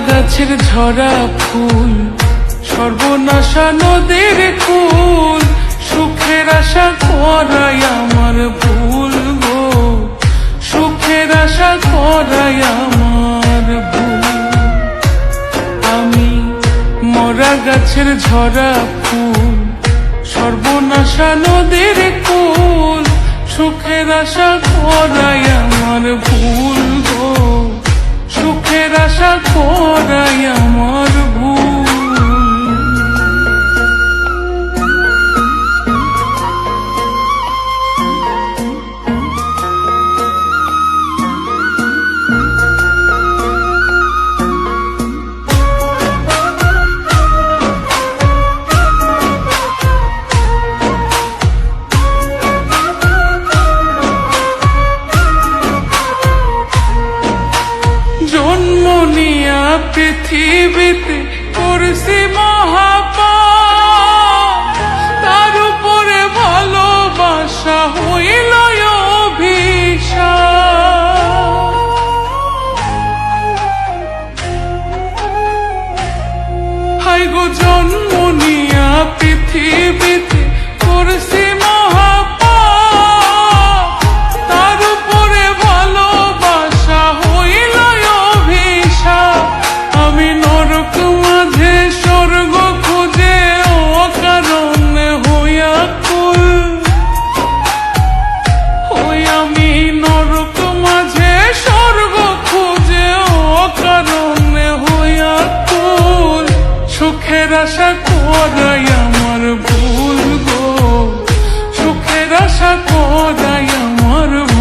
গাছের ঝরা ফুল, সর্বনাশা নদীর কুল, সুখের আশা করাই আমার ভুল গো, সুখের আশা করাই আমার ভুল। আমি মরা গাছের ঝরা ফুল, সর্বনাশা নদীর কুল, সুখের আশা করাই আমার ভুল গো, সুখের আশা করাই আমার ভুল। জন্ম নিয়া পৃথিবীতে করছি মহাপাপ, তার উপরে ভালোবাসা হইল অভিশাপ। হাই গো জন্ম নিয়া পৃথিবীতে করছি মহাপাপ, তার উপরে ভালোবাসা হইল অভিশাপ। আমি নরক মাঝে স্বর্গ খুঁজে অকারণে হইয়া কুল, আমি নরক মাঝে স্বর্গ খুঁজে অকারণে হইয়া কুল, সুখের আশা করাই আমার ভুল গো, সুখের আশা করাই আমার ভুল।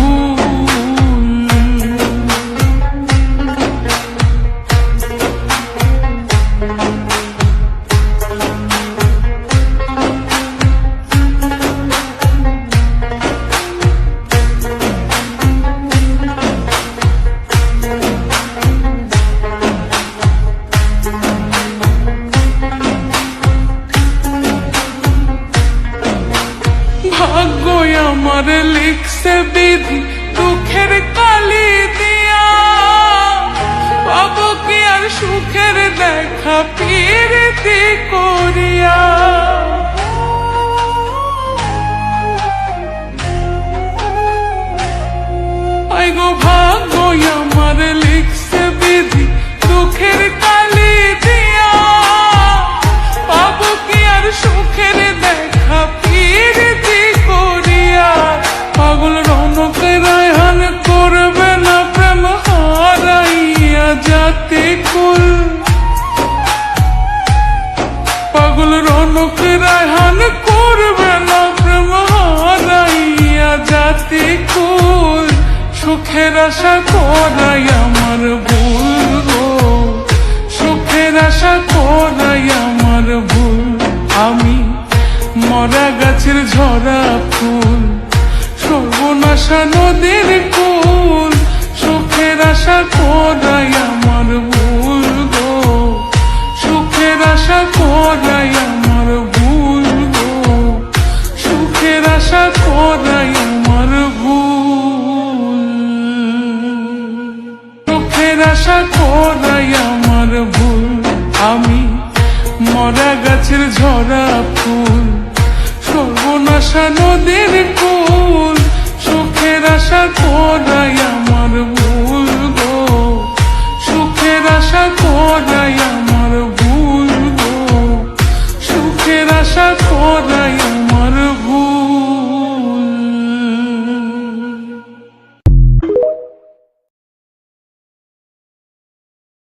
ভাগ্য আমার লিখছে বিধি দুঃখের কালি দিয়া, পাবো কি আর সুখের দেখা প্রীতি করিয়া। আই গো ভাগ্য আমার লিখছে বিধি দুঃখের কালি দিয়া, পাবো কি আর সুখের দেখা প্রীতি করিয়া। পাগল রৌনক রায়হান করবে না প্রেম হারাইয়া জাতি কুল, পাগল রৌনক রায়হান করবে না প্রেম হারাইয়া জাতি কুল, সুখের আশা করাই আমার ভুল গো, সুখের আশা করাই আমার ভুল। আমি মরা গাছের ঝরা ফুল, সর্বনাশা নদীর কুল, সুখের আশা করাই আমার ভুল গো, সুখের আশা করাই আমার ভুল গো, সুখের আশা করাই আমার ভুল, সুখের আশা করাই আমার ভুল। আমি মরা গাছের ঝরা ফুল, সর্বনাশা নদীর কুল, সুখের আশা করাই আমার ভুল গো, সুখের আশা করাই আমার ভুল গো, সুখের আশা করাই